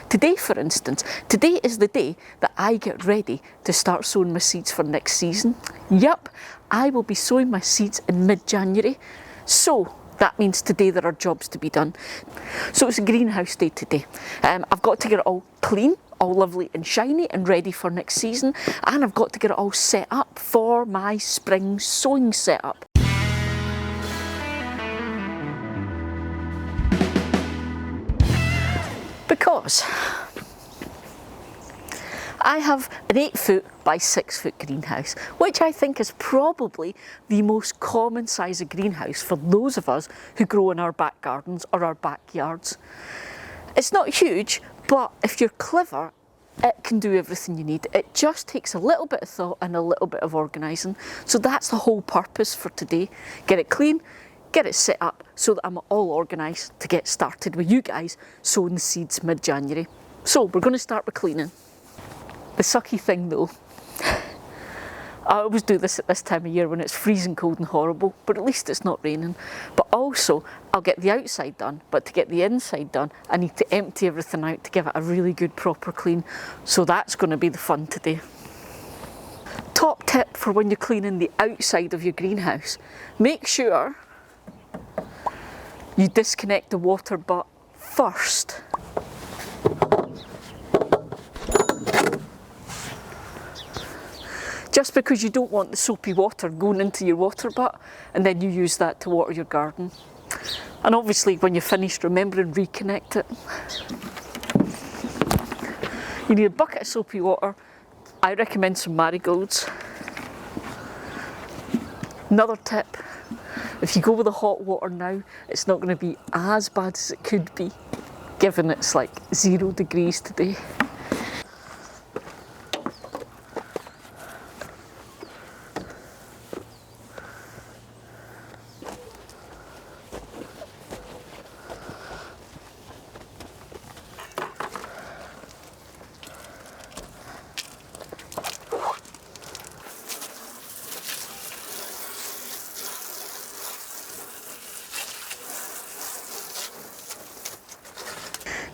Today, for instance, today is the day that I get ready to start sowing my seeds for next season. Yup, I will be sowing my seeds in mid-January. So that means today there are jobs to be done. So it's a greenhouse day today. I've got to get it all clean, all lovely and shiny and ready for next season. And I've got to get it all set up for my spring sowing setup. Because I have an 8-foot by 6-foot greenhouse, which I think is probably the most common size of greenhouse for those of us who grow in our back gardens or our backyards. It's not huge, but if you're clever, it can do everything you need. It just takes a little bit of thought and a little bit of organising. So that's the whole purpose for today. Get it clean, get it set up so that I'm all organised to get started with you guys sowing the seeds mid-January. So we're going to start with cleaning. The sucky thing though, I always do this at this time of year when it's freezing cold and horrible, but at least it's not raining. But also, I'll get the outside done, but to get the inside done, I need to empty everything out to give it a really good proper clean. So that's going to be the fun today. Top tip for when you're cleaning the outside of your greenhouse, make sure you disconnect the water butt first. Just because you don't want the soapy water going into your water butt and then you use that to water your garden. And obviously when you're finished, remember and reconnect it. You need a bucket of soapy water. I recommend some marigolds. Another tip, if you go with the hot water now, it's not going to be as bad as it could be, given it's like 0 degrees today.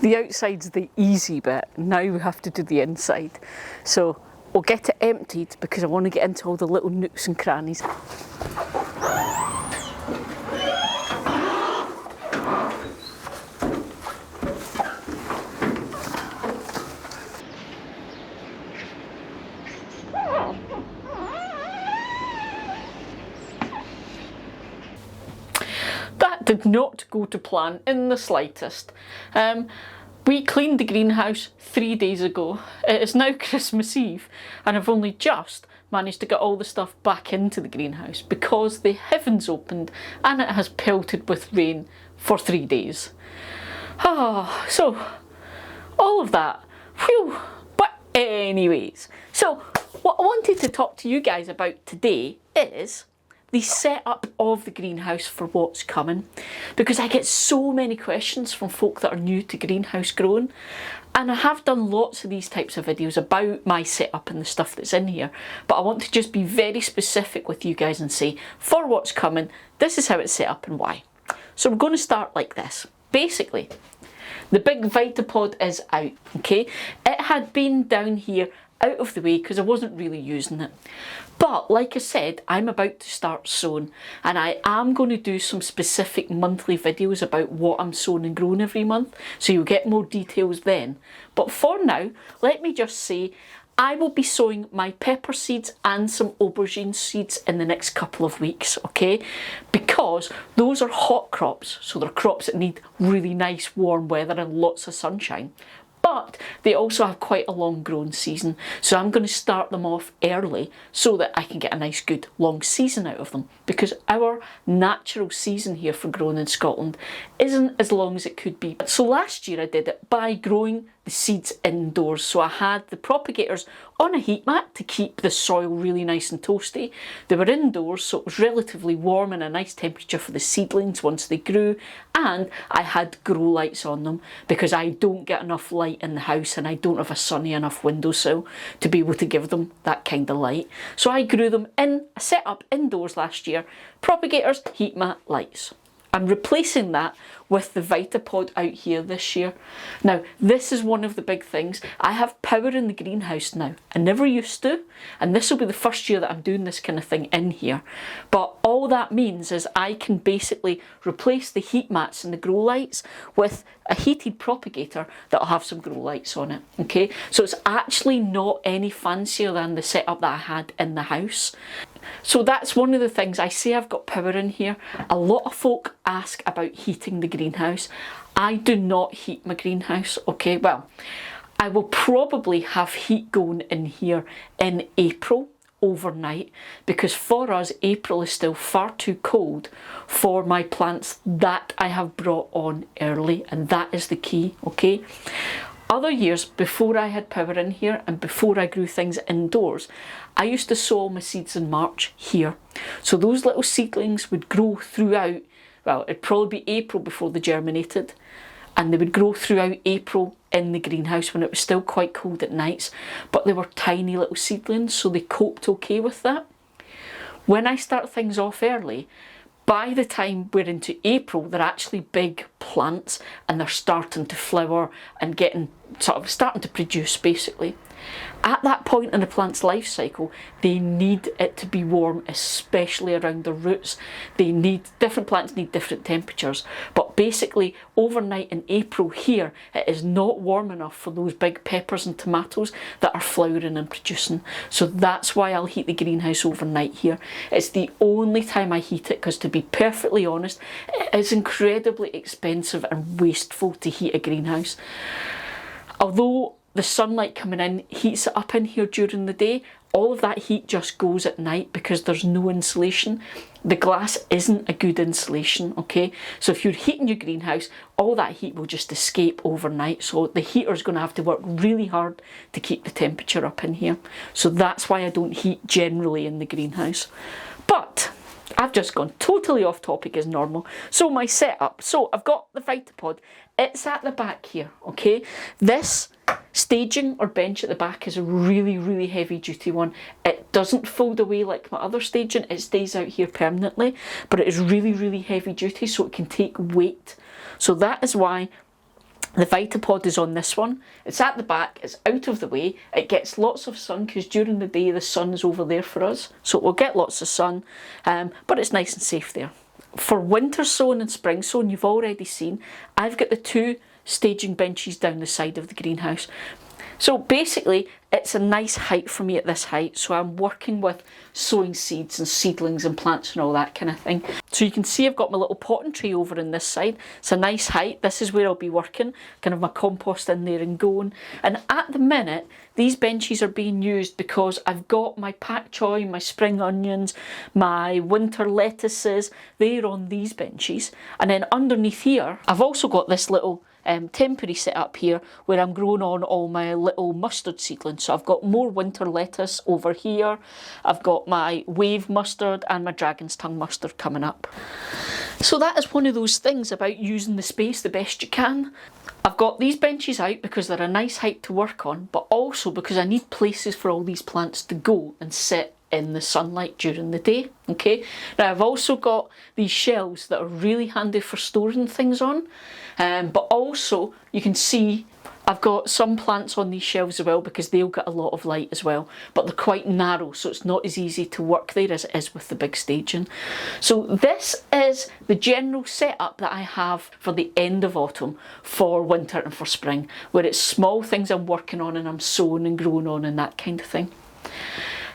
The outside's the easy bit, now we have to do the inside. So we'll get it emptied because I want to get into all the little nooks and crannies. That did not go to plan in the slightest. We cleaned the greenhouse 3 days ago. It is now Christmas Eve and I've only just managed to get all the stuff back into the greenhouse because the heavens opened and it has pelted with rain for 3 days. So all of that, phew. But anyways, so what I wanted to talk to you guys about today is the setup of the greenhouse for what's coming, because I get so many questions from folk that are new to greenhouse growing, and I have done lots of these types of videos about my setup and the stuff that's in here, but I want to just be very specific with you guys and say, for what's coming, this is how it's set up and why. So we're going to start like this. Basically, the big vitopod is out, okay? It had been down here out of the way because I wasn't really using it. But like I said, I'm about to start sowing and I am going to do some specific monthly videos about what I'm sowing and growing every month, so you'll get more details then. But for now, let me just say I will be sowing my pepper seeds and some aubergine seeds in the next couple of weeks, okay? Because those are hot crops, so they're crops that need really nice warm weather and lots of sunshine. But they also have quite a long growing season, so I'm going to start them off early so that I can get a nice good long season out of them, because our natural season here for growing in Scotland isn't as long as it could be. So last year I did it by growing the seeds indoors, so I had the propagators on a heat mat to keep the soil really nice and toasty. They were indoors, so it was relatively warm and a nice temperature for the seedlings once they grew, and I had grow lights on them because I don't get enough light in the house and I don't have a sunny enough windowsill to be able to give them that kind of light. So I grew them in a setup indoors last year, propagators, heat mat, lights. I'm replacing that with the vitopod out here this year. Now, this is one of the big things. I have power in the greenhouse now. I never used to, and this will be the first year that I'm doing this kind of thing in here. But all that means is I can basically replace the heat mats and the grow lights with a heated propagator that'll have some grow lights on it, okay? So it's actually not any fancier than the setup that I had in the house. So that's one of the things. I say I've got power in here. A lot of folk ask about heating the greenhouse. I do not heat my greenhouse, okay? Well, I will probably have heat going in here in April overnight, because for us April is still far too cold for my plants that I have brought on early, and that is the key, okay? Other years, before I had power in here and before I grew things indoors, I used to sow all my seeds in March here. So those little seedlings would grow throughout, well, it'd probably be April before they germinated, and they would grow throughout April in the greenhouse when it was still quite cold at nights, but they were tiny little seedlings, so they coped okay with that. When I start things off early, by the time we're into April, they're actually big plants and they're starting to flower and starting to produce basically. At that point in the plant's life cycle, they need it to be warm, especially around their roots. Different plants need different temperatures, but basically overnight in April here, it is not warm enough for those big peppers and tomatoes that are flowering and producing. So that's why I'll heat the greenhouse overnight here. It's the only time I heat it, because to be perfectly honest, it is incredibly expensive and wasteful to heat a greenhouse. Although the sunlight coming in heats it up in here during the day, all of that heat just goes at night because there's no insulation. The glass isn't a good insulation, okay? So if you're heating your greenhouse, all that heat will just escape overnight. So the heater's going to have to work really hard to keep the temperature up in here. So that's why I don't heat generally in the greenhouse. But I've just gone totally off topic as normal. So my setup. So I've got the vitopod. It's at the back here, okay? This staging or bench at the back is a really, really heavy duty one. It doesn't fold away like my other staging. It stays out here permanently, but it is really, really heavy duty, so it can take weight. So that is why the vitopod is on this one. It's at the back, it's out of the way, it gets lots of sun because during the day the sun's over there for us, so it will get lots of sun, but it's nice and safe there. For winter sowing and spring sowing, you've already seen, I've got the two staging benches down the side of the greenhouse. So basically it's a nice height for me at this height, so I'm working with sowing seeds and seedlings and plants and all that kind of thing. So you can see I've got my little potting tree over in this side. It's a nice height. This is where I'll be working, kind of my compost in there and going. And at the minute these benches are being used because I've got my pak choy, my spring onions, my winter lettuces, they're on these benches. And then underneath here I've also got this little temporary set up here where I'm growing on all my little mustard seedlings. So I've got more winter lettuce over here, I've got my wave mustard and my dragon's tongue mustard coming up. So that is one of those things about using the space the best you can. I've got these benches out because they're a nice height to work on, but also because I need places for all these plants to go and sit in the sunlight during the day, okay? Now I've also got these shelves that are really handy for storing things on, but also you can see I've got some plants on these shelves as well because they'll get a lot of light as well, but they're quite narrow, so it's not as easy to work there as it is with the big staging. So this is the general setup that I have for the end of autumn, for winter and for spring, where it's small things I'm working on and I'm sowing and growing on and that kind of thing.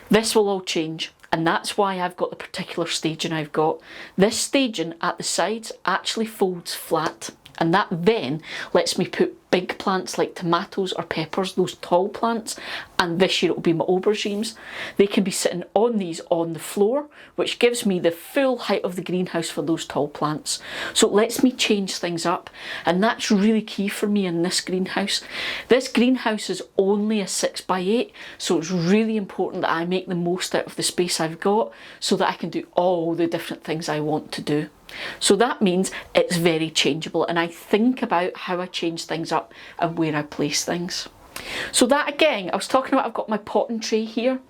This will all change, and that's why I've got the particular staging I've got. This staging at the sides actually folds flat, and that then lets me put big plants like tomatoes or peppers, those tall plants, and this year it'll be my aubergines. They can be sitting on these on the floor, which gives me the full height of the greenhouse for those tall plants. So it lets me change things up, and that's really key for me in this greenhouse. This greenhouse is only a 6x8, so it's really important that I make the most out of the space I've got so that I can do all the different things I want to do. So that means it's very changeable, and I think about how I change things up and where I place things. So that again, I was talking about, I've got my potting tray here.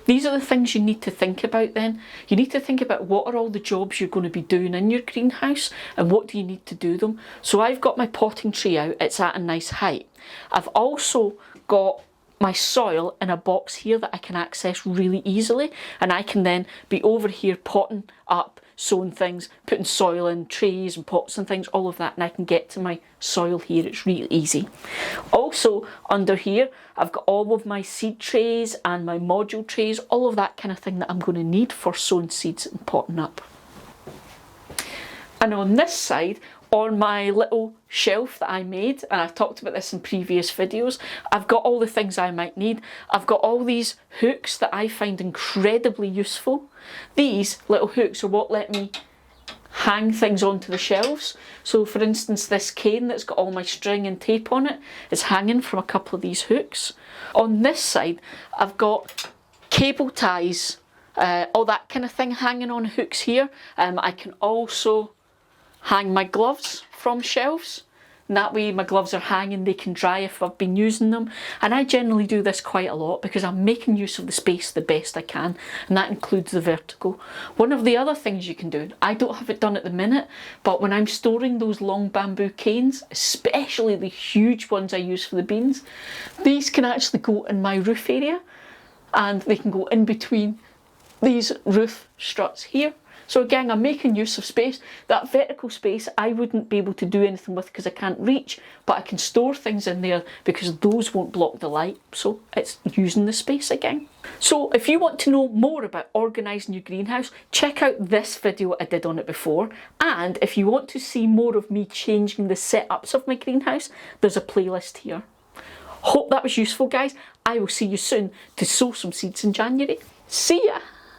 these are the things you need to think about then. You need to think about what are all the jobs you're going to be doing in your greenhouse and what do you need to do them. So I've got my potting tray out, it's at a nice height. I've also got my soil in a box here that I can access really easily, and I can then be over here potting up, sowing things, putting soil in trays and pots and things, all of that, and I can get to my soil here. It's really easy. Also under here I've got all of my seed trays and my module trays, all of that kind of thing that I'm going to need for sowing seeds and potting up. And on this side, on my little shelf that I made, and I've talked about this in previous videos, I've got all the things I might need. I've got all these hooks that I find incredibly useful. These little hooks are what let me hang things onto the shelves. So for instance, this cane that's got all my string and tape on it is hanging from a couple of these hooks. On this side, I've got cable ties, all that kind of thing hanging on hooks here. I can also hang my gloves from shelves, and that way my gloves are hanging, they can dry if I've been using them. And I generally do this quite a lot because I'm making use of the space the best I can, and that includes the vertical. One of the other things you can do, I don't have it done at the minute, but when I'm storing those long bamboo canes, especially the huge ones I use for the beans, these can actually go in my roof area and they can go in between these roof struts here. So again, I'm making use of space. That vertical space I wouldn't be able to do anything with because I can't reach, but I can store things in there because those won't block the light. So it's using the space again. So if you want to know more about organising your greenhouse, check out this video I did on it before. And if you want to see more of me changing the setups of my greenhouse, there's a playlist here. Hope that was useful, guys. I will see you soon to sow some seeds in January. See ya!